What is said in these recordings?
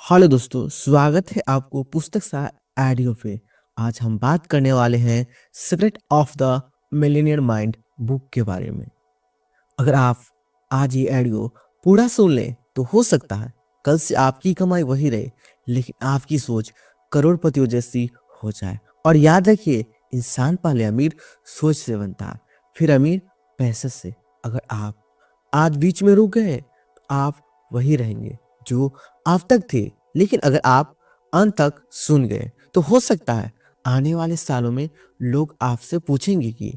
Hello दोस्तों, स्वागत है आपको पुस्तक सा ऑडियो पे। आज हम बात करने वाले हैं secret of the millionaire mind book के बारे में। अगर आप आज ये ऑडियो पूरा सुन लें तो हो सकता है कल से आपकी कमाई वही रहे, लेकिन आपकी सोच करोड़पतियों जैसी हो जाए। और याद रखिए, इंसान पहले अमीर सोच से बनता है, फिर अमीर पैसे से। अगर आप आज बीच में रुक गए तो आप वही रहेंगे जो आप तक थे। लेकिन अगर आप अंत तक सुन गए तो हो सकता है आने वाले सालों में लोग आपसे पूछेंगे कि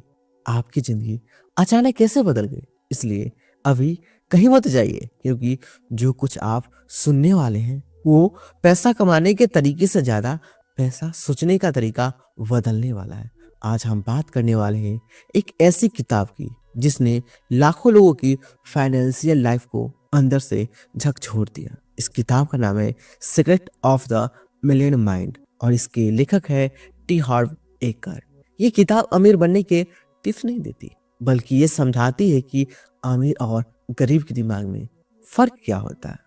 आपकी जिंदगी अचानक कैसे बदल गई। इसलिए अभी कहीं मत जाइए, क्योंकि जो कुछ आप सुनने वाले हैं वो पैसा कमाने के तरीके से ज्यादा पैसा सोचने का तरीका बदलने वाला है। आज हम बात करने वाले हैं एक ऐसी किताब की जिसने लाखों लोगों की फाइनेंशियल लाइफ को अंदर से झकझोर दिया। इस किताब का नाम है secret of the million mind और इसके लेखक है टी हार्व एकर। ये किताब अमीर बनने के टिप्स नहीं देती, बल्कि ये समझाती है कि अमीर और गरीब के दिमाग में फर्क क्या होता है।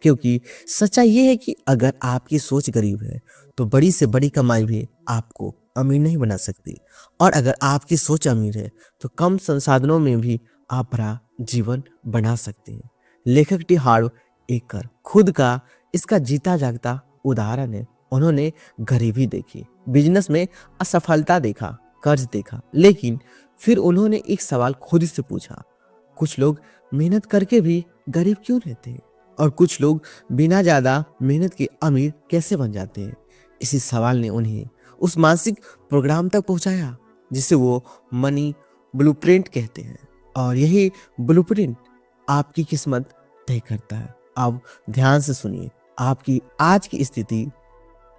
क्योंकि सच्चाई ये है कि अगर आपकी सोच गरीब है तो बड़ी से बड़ी कमाई भी आपको अमीर नहीं बना सकती, और अगर आपकी सोच अमीर है तो कम संसाधनों में भी आप बड़ा जीवन बना सकते हैं। लेखक टी हार्व एकर खुद का इसका जीता जागता उदाहरण है। उन्होंने गरीबी देखी, बिजनेस में असफलता देखा, कर्ज देखा, लेकिन फिर उन्होंने एक सवाल खुद से पूछा, कुछ लोग मेहनत करके भी गरीब क्यों रहते हैं और कुछ लोग बिना ज्यादा मेहनत के अमीर कैसे बन जाते हैं। इसी सवाल ने उन्हें उस मानसिक प्रोग्राम तक पहुंचाया जिसे वो मनी ब्लूप्रिंट कहते हैं, और यही ब्लूप्रिंट आपकी किस्मत तय करता है। अब ध्यान से सुनिए, आपकी आज की स्थिति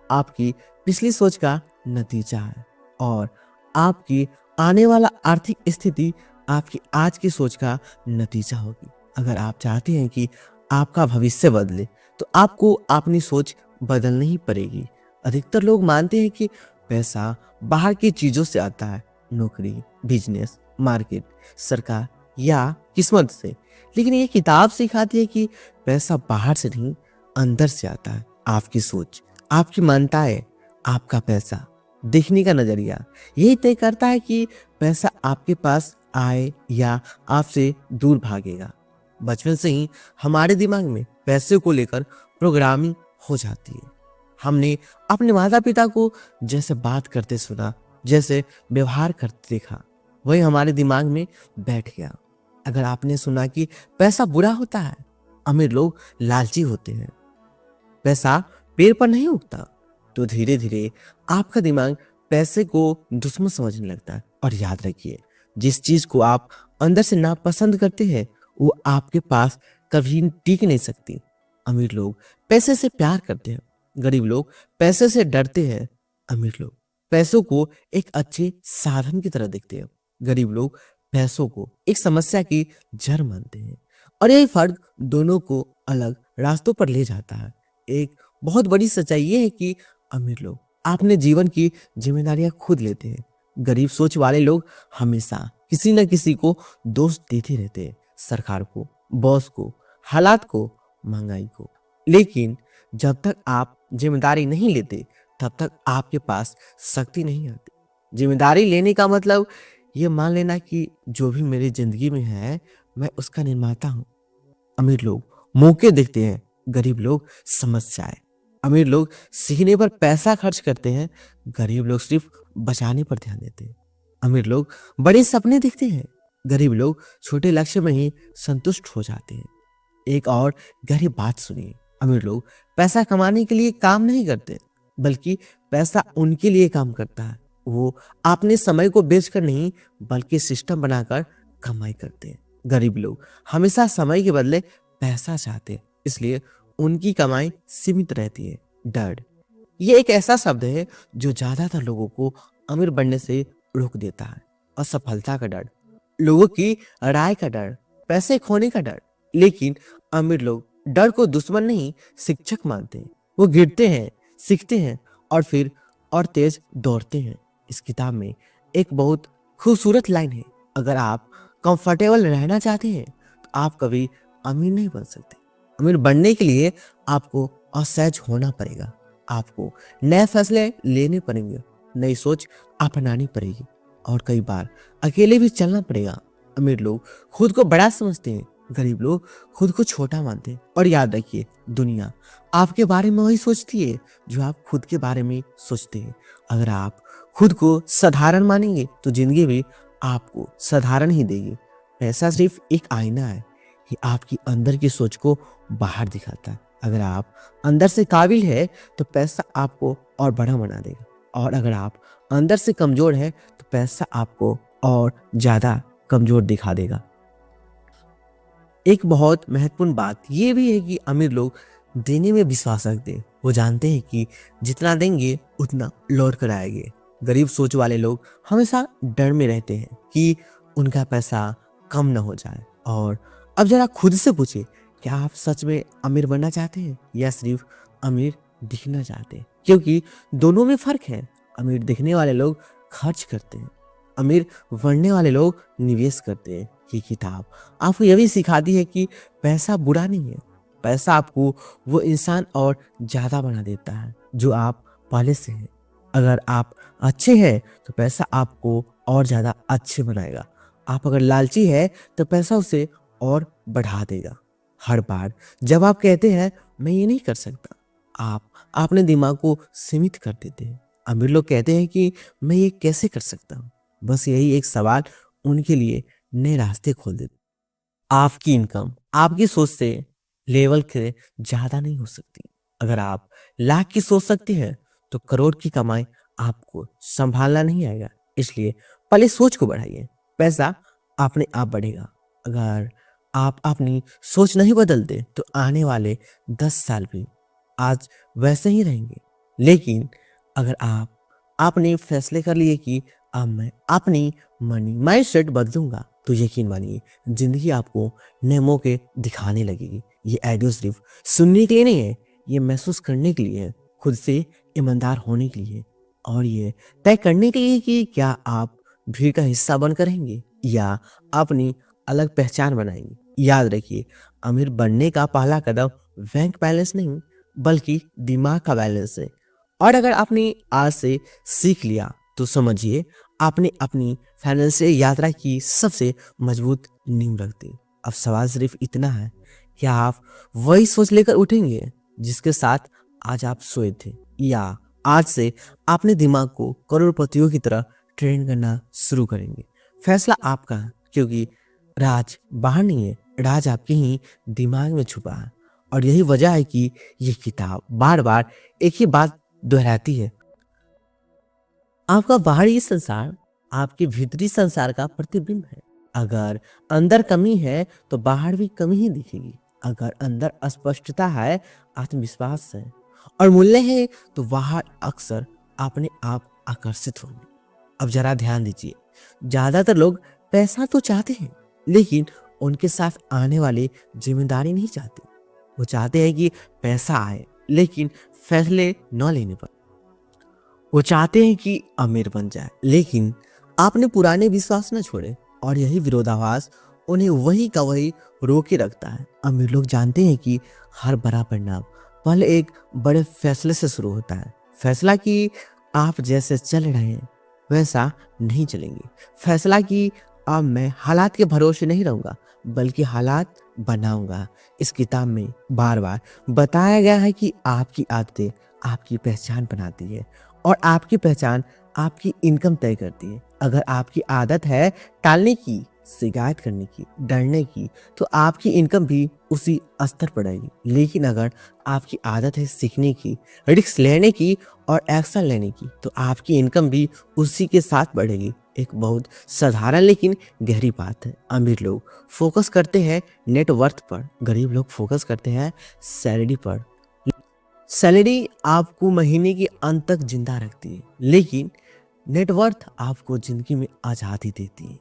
आपकी पिछली सोच का नतीजा है, और आपकी आने वाला आर्थिक स्थिति आपकी आज की सोच का नतीजा होगी। अगर आप चाहते हैं कि आपका भविष्य बदले तो आपको अपनी सोच बदलनी ही पड़ेगी। अधिकतर लोग मानते हैं कि पैसा बाहर की चीजों से आता है, नौकरी, बिजनेस, मार्केट, सरकार या किस्मत से। लेकिन ये किताब सिखाती है कि पैसा बाहर से नहीं, अंदर से आता है। आपकी सोच, आपकी मान्यताएं, आपका पैसा देखने का नजरिया यही तय करता है कि पैसा आपके पास आए या आपसे दूर भागेगा। बचपन से ही हमारे दिमाग में पैसे को लेकर प्रोग्रामिंग हो जाती है। हमने अपने माता पिता को जैसे बात करते सुना, जैसे व्यवहार करते देखा, वही हमारे दिमाग में बैठ गया। अगर आपने सुना कि पैसा बुरा होता है, अमीर लोग लालची होते हैं, पैसा पेड़ पर नहीं उगता, तो धीरे धीरे आपका दिमाग पैसे को दुश्मन समझने लगता है। और याद रखिए, जिस चीज को आप अंदर से नापसंद करते हैं वो आपके पास कभी टिक नहीं सकती। अमीर लोग पैसे से प्यार करते हैं, गरीब लोग पैसे से डरते हैं। अमीर लोग पैसों को एक अच्छे साधन की तरह देखते हैं, गरीब लोग पैसों को एक समस्या की जड़ मानते हैं। और यही फर्क दोनों को अलग रास्तों पर ले जाता है। एक बहुत बड़ी सच्चाई ये है कि अमीर लोग अपने जीवन की जिम्मेदारियां खुद लेते हैं, गरीब सोच वाले लोग हमेशा किसी न किसी को दोष देते रहते हैं, सरकार को, बॉस को, हालात को, महंगाई को। लेकिन जब तक आप जिम्मेदारी नहीं लेते तब तक आपके पास शक्ति नहीं आती। जिम्मेदारी लेने का मतलब ये मान लेना कि जो भी मेरी जिंदगी में है मैं उसका निर्माता हूँ। अमीर लोग मौके देखते हैं, गरीब लोग समस्याएं। अमीर लोग सीखने पर पैसा खर्च करते हैं, गरीब लोग सिर्फ बचाने पर ध्यान देते हैं। अमीर लोग बड़े सपने देखते हैं, गरीब लोग छोटे लक्ष्य में ही संतुष्ट हो जाते हैं। एक और गहरी बात सुनिए, अमीर लोग पैसा कमाने के लिए काम नहीं करते, बल्कि पैसा उनके लिए काम करता है। वो अपने समय को बेचकर नहीं, बल्कि सिस्टम बनाकर कमाई करते हैं। गरीब लोग हमेशा समय के बदले पैसा चाहते हैं, इसलिए उनकी कमाई सीमित रहती है। डर, ये एक ऐसा शब्द है जो ज्यादातर लोगों को अमीर बनने से रोक देता है। असफलता का डर, लोगों की राय का डर, पैसे खोने का डर। लेकिन अमीर लोग डर को दुश्मन नहीं, शिक्षक मानते हैं। वो गिरते हैं, सीखते हैं और फिर और तेज दौड़ते हैं। इस किताब में एक बहुत खूबसूरत लाइन है, अगर आप कंफर्टेबल रहना चाहते हैं तो आप कभी अमीर नहीं बन सकते। अमीर बनने के लिए आपको और सहज होना पड़ेगा। आपको नए फैसले लेने पड़ेंगे, नई सोच अपनानी पड़ेगी और कई बार अकेले भी चलना पड़ेगा। अमीर लोग खुद को बड़ा समझते हैं, गरीब लोग खुद को छोटा मानते हैं। और याद रखिए, दुनिया आपके बारे में वही सोचती है जो आप खुद के बारे में सोचते हैं। अगर आप खुद को साधारण मानेंगे तो जिंदगी भी आपको साधारण ही देगी। पैसा सिर्फ एक आईना है, ये आपकी अंदर की सोच को बाहर दिखाता है। अगर आप अंदर से काबिल है तो पैसा आपको और बड़ा बना देगा, और अगर आप अंदर से कमजोर है तो पैसा आपको और ज्यादा कमजोर दिखा देगा। एक बहुत महत्वपूर्ण बात यह भी है कि अमीर लोग देने में विश्वास रखते हैं। वो जानते हैं कि जितना देंगे उतना लौट कर आएंगे। गरीब सोच वाले लोग हमेशा डर में रहते हैं कि उनका पैसा कम न हो जाए। और अब जरा खुद से पूछिए, क्या आप सच में अमीर बनना चाहते हैं या सिर्फ अमीर दिखना चाहते हैं? क्योंकि दोनों में फर्क है। अमीर दिखने वाले लोग खर्च करते हैं, अमीर बनने वाले लोग निवेश करते हैं। ये किताब आपको यह भी सिखाती है कि पैसा बुरा नहीं है। पैसा आपको वो इंसान और ज्यादा बना देता है जो आप पहले से हैं। अगर आप अच्छे हैं तो पैसा आपको और ज्यादा अच्छे बनाएगा। आप अगर लालची है तो पैसा उसे और बढ़ा देगा। हर बार जब आप कहते हैं मैं ये नहीं कर सकता, आप अपने दिमाग को सीमित कर देते हैं। अमीर लोग कहते हैं कि मैं ये कैसे कर सकता हूँ। बस यही एक सवाल उनके लिए नए रास्ते खोल देते। आपकी इनकम आपकी सोच से लेवल के ज्यादा नहीं हो सकती। अगर आप लाख की सोच सकते हैं तो करोड़ की कमाई आपको संभालना नहीं आएगा। इसलिए पहले सोच को बढ़ाइए, पैसा अपने आप बढ़ेगा। अगर आप अपनी सोच नहीं बदलते तो आने वाले 10 साल भी आज वैसे ही रहेंगे। लेकिन अगर आप आपने फैसले कर लिए कि अब मैं अपनी मनी माइंडसेट बदलूंगा तो यकीन मानिए जिंदगी आपको नए मौके दिखाने लगेगी। ये ऑडियो सिर्फ सुनने के लिए नहीं है, ये महसूस करने के लिए है, खुद से ईमानदार होने के लिए, और ये तय करने के लिए कि क्या आप भीड़ का हिस्सा बनकर रहेंगे या अपनी अलग पहचान बनाएंगे। याद रखिए, अमीर बनने का पहला कदम बैंक बैलेंस नहीं बल्कि दिमाग का बैलेंस है। और अगर आपने आज से सीख लिया तो समझिए आपने अपनी फाइनेंशियल यात्रा की सबसे मजबूत नींव रख दी। अब सवाल सिर्फ इतना है, क्या आप वही सोच लेकर उठेंगे जिसके साथ आज आप सोए थे, या आज से अपने दिमाग को करोड़पतियों की तरह ट्रेन करना शुरू करेंगे। फैसला आपका है, क्योंकि राज बाहर नहीं है, राज आपके ही दिमाग में छुपा है। और यही वजह है कि यह किताब बार बार एक ही बात दोहराती है, आपका बाहरी संसार आपके भीतरी संसार का प्रतिबिंब है। अगर अंदर कमी है तो बाहर भी कमी ही दिखेगी। अगर अंदर अस्पष्टता है, आत्मविश्वास है और मूल्य है तो बाहर अक्सर अपने आप आकर्षित होंगे। अब जरा ध्यान दीजिए, ज्यादातर लोग पैसा तो चाहते हैं लेकिन उनके साथ आने वाली जिम्मेदारी नहीं चाहते। वो चाहते हैं कि पैसा आए लेकिन फैसले न लेने पर। वो चाहते हैं कि अमीर बन जाए लेकिन आपने पुराने विश्वास न छोड़े, और यही विरोधाभास उन्हें वही का वही रोके रखता है। अमीर लोग जानते हैं कि हर बड़ा परिणाम पहले एक बड़े फैसले से शुरू होता है। फैसला कि आप जैसे चल रहे हैं वैसा नहीं चलेंगे। फैसला कि अब मैं हालात के भरोसे नहीं रहूंगा बल्कि हालात बनाऊंगा। इस किताब में बार बार बताया गया है कि आपकी आदतें आपकी पहचान बनाती है और आपकी पहचान आपकी इनकम तय करती है। अगर आपकी आदत है टालने की, शिकायत करने की, डरने की, तो आपकी इनकम भी उसी स्तर पर रहेगी। लेकिन अगर आपकी आदत है सीखने की, रिस्क लेने की और एक्शन लेने की, तो आपकी इनकम भी उसी के साथ बढ़ेगी। एक बहुत साधारण लेकिन गहरी बात है, अमीर लोग फोकस करते हैं नेटवर्थ पर, गरीब लोग फोकस करते हैं सैलरी पर। सैलरी आपको महीने के अंत तक जिंदा रखती है लेकिन नेटवर्थ आपको जिंदगी में आजादी देती है।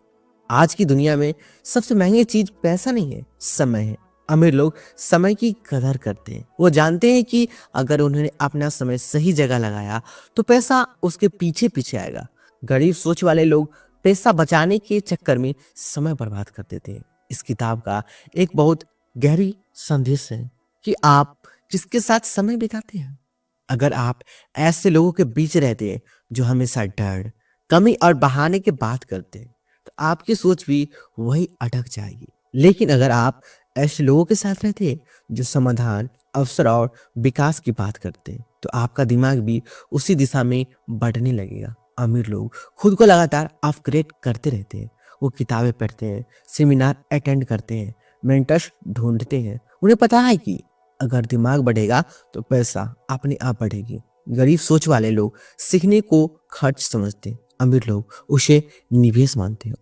आज की दुनिया में सबसे महंगी चीज पैसा नहीं है, समय है। अमीर लोग समय की कदर करते हैं। वो जानते हैं कि अगर उन्होंने अपना समय सही जगह लगाया तो पैसा उसके पीछे पीछे आएगा। गरीब सोच वाले लोग पैसा बचाने के चक्कर में समय बर्बाद कर देते हैं। इस किताब का एक बहुत गहरी संदेश है कि आप जिसके साथ समय बिताते हैं। अगर आप ऐसे लोगों के बीच रहते हैं जो हमेशा डर, कमी और बहाने की बात करते हैं, तो आपकी सोच भी वही अटक जाएगी। लेकिन अगर आप ऐसे लोगों के साथ रहते हैं जो समाधान, अवसर और विकास की बात करते हैं, तो आपका दिमाग भी उसी दिशा में बढ़ने लगेगा। अमीर लोग खुद को लगातार अपग्रेड करते रहते हैं। वो किताबें पढ़ते हैं, सेमिनार अटेंड करते हैं, मेंटर्स ढूंढते हैं। उन्हें पता है कि अगर दिमाग बढ़ेगा तो पैसा अपने आप बढ़ेगी। गरीब सोच वाले लोग सीखने को खर्च समझते हैं, अमीर लोग उसे निवेश मानते हैं।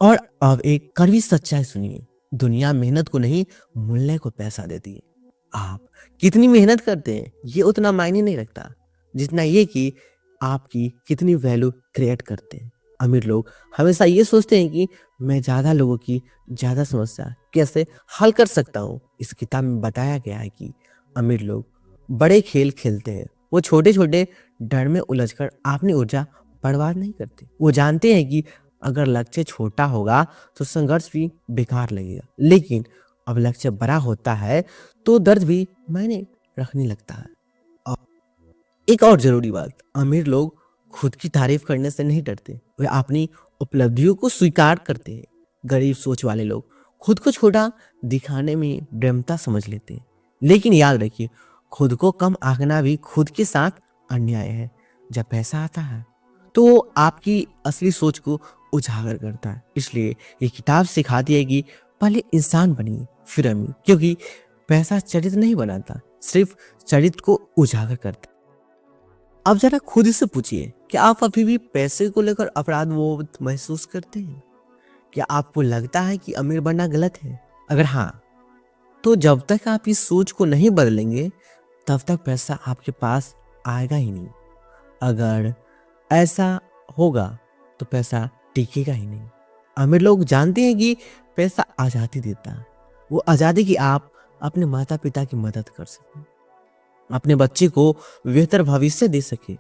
और अब एक कड़वी सच्चाई सुनिए, दुनिया मेहनत को नहीं, मूल्य को पैसा देती है। आप कितनी मेहनत करते हैं ये उतना मायने नहीं रखता जितना ये कि आपकी कितनी वैल्यू क्रिएट करते हैं। अमीर लोग हमेशा ये सोचते हैं कि मैं ज्यादा लोगों की ज्यादा समस्या कैसे हल कर सकता हूँ। इस किताब में बताया गया है कि अमीर लोग बड़े खेल खेलते हैं, वो छोटे छोटे डर में उलझकर अपनी ऊर्जा बर्बाद नहीं करते। वो जानते हैं कि अगर लक्ष्य छोटा होगा तो संघर्ष भी बेकार लगेगा, लेकिन अब लक्ष्य बड़ा होता है तो दर्द भी मायने रखने लगता है। और एक और जरूरी बात, अमीर लोग खुद की तारीफ करने से नहीं डरते, वे अपनी उपलब्धियों को स्वीकार करते हैं। गरीब सोच वाले लोग खुद को छोटा दिखाने में ब्रह्मता समझ लेते हैं। लेकिन याद रखिए, खुद को कम आंकना भी खुद के साथ अन्याय है। जब पैसा आता है तो वो आपकी असली सोच को उजागर करता है। इसलिए ये किताब सिखाती है कि पहले इंसान बनिए फिर अमीर, क्योंकि पैसा चरित्र नहीं बनाता, सिर्फ चरित्र को उजागर करता है। अब जरा खुद से पूछिए, क्या आप अभी भी पैसे को लेकर अपराध बोध महसूस करते हैं? क्या आपको लगता है कि अमीर बनना गलत है? अगर हाँ, तो जब तक आप इस सोच को नहीं बदलेंगे तब तक पैसा आपके पास आएगा ही नहीं। अगर ऐसा होगा तो पैसा टिकेगा ही नहीं। अमीर लोग जानते हैं कि पैसा आजादी देता है, वो आजादी की आप अपने माता पिता की मदद कर सकें, अपने बच्चे को बेहतर भविष्य दे सके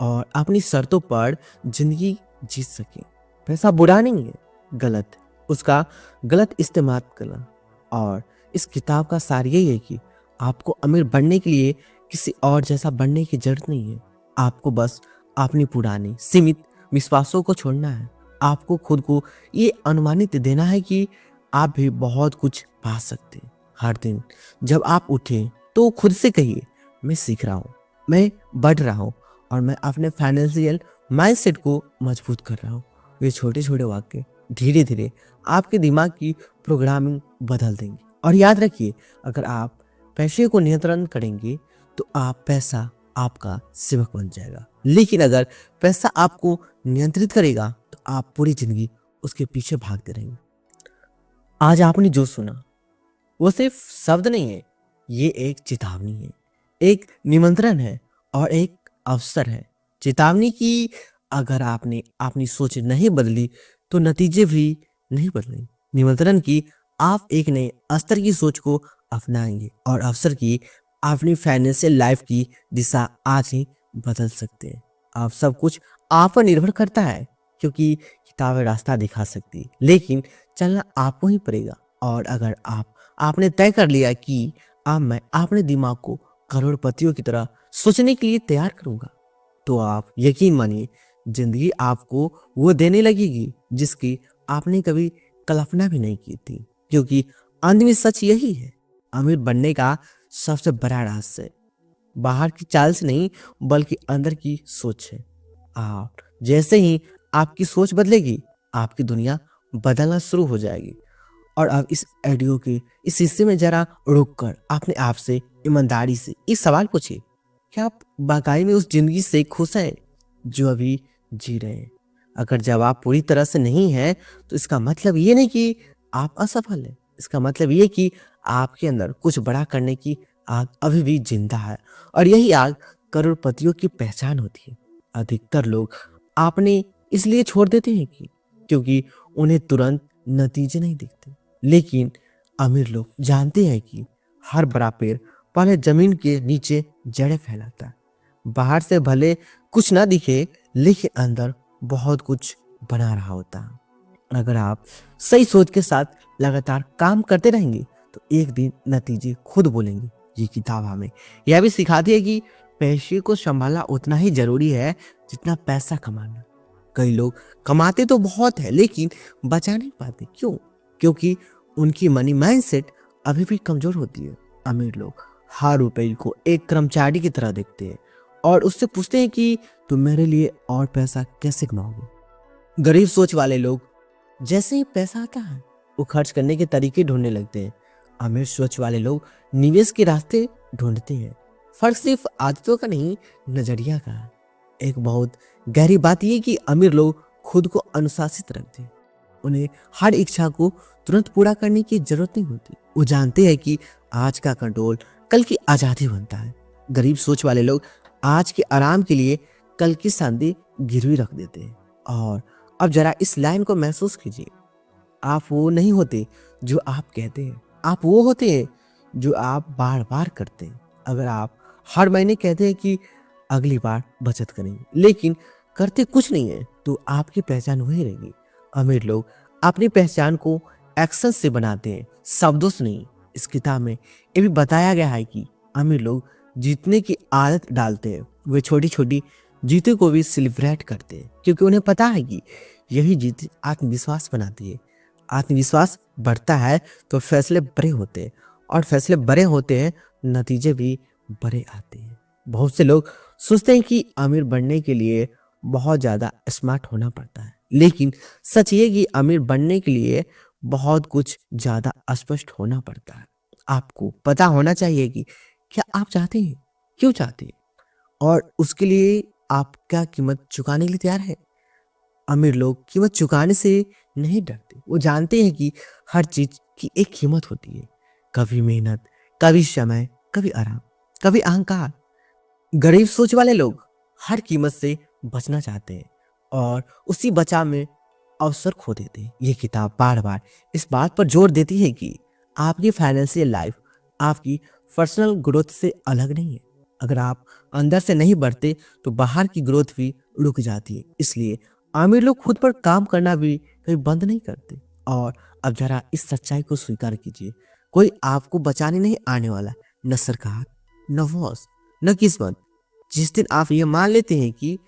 और अपनी शर्तों पर जिंदगी जी सके। पैसा बुरा नहीं है, गलत है उसका गलत इस्तेमाल करना। और इस किताब का सार यही है कि आपको अमीर बनने के लिए किसी और जैसा बनने की जरूरत नहीं है। आपको बस अपनी पुरानी सीमित विश्वासों को छोड़ना है। आपको खुद को ये अनुमानित देना है कि आप भी बहुत कुछ पा सकते हैं। हर दिन जब आप उठे तो खुद से कहिए, मैं सीख रहा हूँ, मैं बढ़ रहा हूँ और मैं अपने फाइनेंशियल माइंडसेट को मजबूत कर रहा हूँ। ये छोटे छोटे वाक्य धीरे धीरे आपके दिमाग की प्रोग्रामिंग बदल देंगे। और याद रखिए, अगर आप पैसे को नियंत्रण करेंगे तो आप पैसा आपका सेवक बन जाएगा। लेकिन अगर पैसा आपको नियंत्रित करेगा तो आप पूरी जिंदगी उसके पीछे भागते रहेंगे। आज आपने जो सुना वो सिर्फ शब्द नहीं है, ये एक चेतावनी है, एक निमंत्रण है और एक अवसर है। चेतावनी की अगर आपने अपनी सोच नहीं बदली तो नतीजे भी नहीं बदलेंगे। निमंत्रण की आप एक नए स्तर की सोच को अपनाएंगे और अवसर की अपनी फाइनेंशियल लाइफ की दिशा आज ही बदल सकते हैं। आप सब कुछ आप पर निर्भर करता है, क्योंकि किताबें रास्ता दिखा सकती है लेकिन चलना आपको ही पड़ेगा। और अगर आपने तय कर लिया कि अब मैं अपने दिमाग को करोड़पतियों की तरह सोचने के लिए तैयार करूंगा, तो आप यकीन मानिए जिंदगी आपको वो देने लगेगी जिसकी आपने कभी कल्पना भी नहीं की थी। क्योंकि अंत में सच यही है, अमीर बनने का सबसे बड़ा रहस्य बाहर की चाल से नहीं बल्कि अंदर की सोच है। आप जैसे ही आपकी सोच बदलेगी आपकी दुनिया बदलना शुरू हो जाएगी। और अब इस ऑडियो के इस हिस्से में जरा रुक कर अपने आप से ईमानदारी से एक सवाल पूछिए, क्या आप वाकई में उस जिंदगी से खुश हैं जो अभी जी रहे हैं? अगर जवाब पूरी तरह से नहीं है तो इसका मतलब ये नहीं कि आप असफल हैं, इसका मतलब ये कि आपके अंदर कुछ बड़ा करने की आग अभी भी जिंदा है और यही आग करोड़पतियों की पहचान होती है। अधिकतर लोग आपने इसलिए छोड़ देते हैं कि क्योंकि उन्हें तुरंत नतीजे नहीं दिखते। लेकिन अमीर लोग जानते हैं कि हर बड़ा पेड़ पहले जमीन के नीचे जड़ें फैलाता है। बाहर से भले कुछ ना दिखे लेकिन अंदर बहुत कुछ बना रहा होता है। अगर आप सही सोच के साथ लगातार काम करते रहेंगे तो एक दिन नतीजे खुद बोलेंगे, ये किताब हमें यह भी सिखाती है कि पैसे को संभालना उतना ही जरूरी है जितना पैसा कमाना। कई लोग कमाते तो बहुत है लेकिन बचा नहीं पाते। क्यों? क्योंकि उनकी मनी माइंडसेट अभी भी कमजोर होती है। अमीर लोग हर रुपए को एक कर्मचारी की तरह देखते हैं और उससे पूछते हैं कि तुम मेरे लिए और पैसा कैसे कमाओगे। गरीब सोच वाले लोग जैसे ही पैसा आता है वो खर्च करने के तरीके ढूंढने लगते हैं। अमीर सोच वाले लोग निवेश के रास्ते ढूंढते हैं। फर्क सिर्फ आदतों का नहीं, नजरिया का है। एक बहुत गहरी बात यह कि अमीर लोग खुद को अनुशासित रखते हैं। उन्हें हर इच्छा को तुरंत पूरा करने की जरूरत नहीं होती। वो जानते हैं कि आज का कंट्रोल कल की आजादी बनता है। गरीब सोच वाले लोग आज के आराम के लिए कल की शांति गिरवी रख देते हैं। और अब जरा इस लाइन को महसूस कीजिए। आप वो नहीं होते जो आप कहते हैं, आप वो होते हैं जो आप बार बार करते हैं। अगर आप हर महीने कहते हैं कि अगली बार बचत करेंगे लेकिन करते कुछ नहीं है तो आपकी पहचान वही रहेगी। अमीर लोग अपनी पहचान को एक्शन से बनाते हैं, शब्दों से नहीं। इस किताब में ये भी बताया गया है कि अमीर लोग जीतने की आदत डालते हैं। वे छोटी छोटी जीतों को भी सेलिब्रेट करते हैं क्योंकि उन्हें पता है कि यही जीत आत्मविश्वास बनाती है। आत्मविश्वास बढ़ता है तो फैसले बड़े होते हैं और फैसले बड़े होते हैं, नतीजे भी बड़े आते हैं। बहुत से लोग सोचते हैं कि अमीर बनने के लिए बहुत ज़्यादा स्मार्ट होना पड़ता है, लेकिन सच ये कि अमीर बनने के लिए बहुत कुछ ज़्यादा स्पष्ट होना पड़ता है। आपको पता होना चाहिए कि क्या आप चाहते हैं, क्यों चाहते हैं और उसके लिए आप क्या कीमत चुकाने के लिए तैयार है। अमीर लोग कीमत चुकाने से नहीं डरते। वो जानते हैं कि हर चीज की एक कीमत होती है। कभी मेहनत, कभी समय, कभी आराम, कभी अहंकार। गरीब सोच वाले लोग हर कीमत से बचना चाहते हैं और उसी बचाव में अवसर खो देते हैं। ये किताब बार बार इस बात पर जोर देती है कि आपकी फाइनेंशियल लाइफ आपकी पर्सनल ग्रोथ से अलग नहीं है। अगर आप अंदर से नहीं बढ़ते तो बाहर की ग्रोथ भी रुक जाती है। इसलिए अमीर लोग खुद पर काम करना भी कभी बंद नहीं करते। और अब जरा इस सच्चाई को स्वीकार कीजिए, कोई आपको बचाने नहीं आने वाला, न सरकार, न बॉस, न किस्मत। जिस दिन आप ये मान लेते हैं कि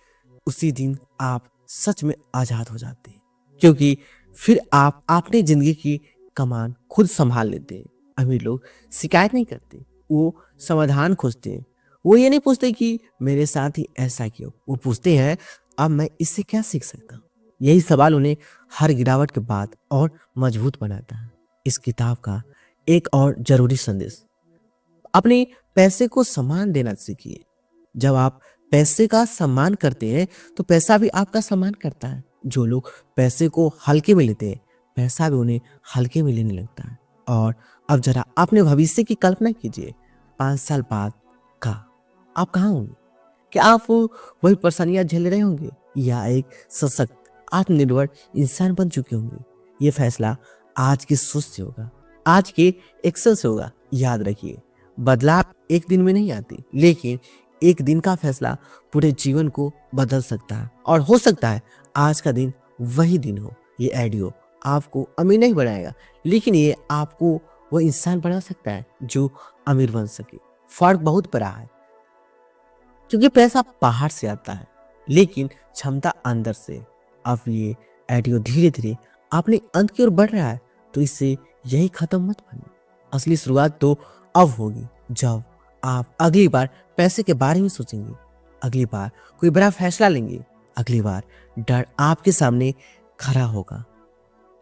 उसी दिन आप सच में आजाद हो जाते हैं, क्योंकि फिर आप अपनी जिंदगी की कमान खुद संभाल लेते हैं। अमीर लोग शिकायत नहीं करते, वो समाधान खोजते हैं। वो ये नहीं पूछते कि मेरे साथ ही ऐसा क्यों, वो पूछते हैं अब मैं इससे क्या सीख सकता हूँ। यही सवाल उन्हें हर गिरावट के बाद और मजबूत बनाता है। इस किताब का एक और जरूरी संदेश, अपने पैसे को सम्मान देना सीखिए। जब आप पैसे का सम्मान करते हैं तो पैसा भी आपका सम्मान करता है। जो लोग पैसे को हल्के में लेते हैं, पैसा भी उन्हें हल्के में लेने लगता है। और अब जरा अपने भविष्य की कल्पना कीजिए। 5 साल बाद का आप कहाँ होंगे? क्या आप वही परेशानियां झेल रहे होंगे या एक सशक्त, आत्मनिर्भर इंसान बन चुके होंगे? ये फैसला आज की सोच से होगा, आज के एक्शन से होगा। याद रखिए, बदलाव एक दिन में नहीं आती, लेकिन एक दिन का फैसला पूरे जीवन को बदल सकता है। और हो सकता है आज का दिन वही दिन हो। ये ऑडियो आपको अमीर नहीं बनाएगा, लेकिन ये आपको वो इंसान बना सकता है जो अमीर बन सके। फर्क बहुत बड़ा है, क्योंकि पैसा बाहर से आता है लेकिन क्षमता अंदर से। अब ये ऑडियो धीरे धीरे अपने अंत की ओर बढ़ रहा है, तो इससे यही खत्म मत बने। असली शुरुआत तो अब होगी जब आप अगली बार पैसे के बारे में सोचेंगे, अगली बार कोई बड़ा फैसला लेंगे, अगली बार डर आपके सामने खड़ा होगा।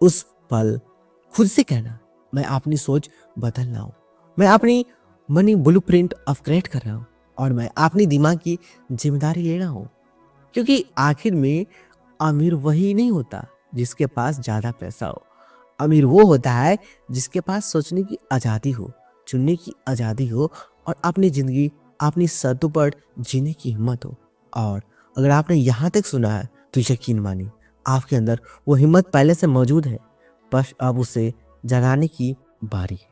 उस पल खुद से कहना, मैं अपनी सोच बदल रहा हूँ, मैं अपनी मनी ब्लूप्रिंट अपग्रेड कर रहा हूँ और मैं अपनी दिमाग की जिम्मेदारी ले रहा हूँ। क्योंकि आखिर में अमीर वही नहीं होता जिसके पास ज्यादा पैसा हो। अमीर वो होता है जिसके पास सोचने की आजादी हो, चुनने की आजादी हो और अपनी जिंदगी अपनी शर्तों पर जीने की हिम्मत हो। और अगर आपने यहाँ तक सुना है तो यकीन मानिए आपके अंदर वो हिम्मत पहले से मौजूद है, बस अब उसे जगाने की बारी है।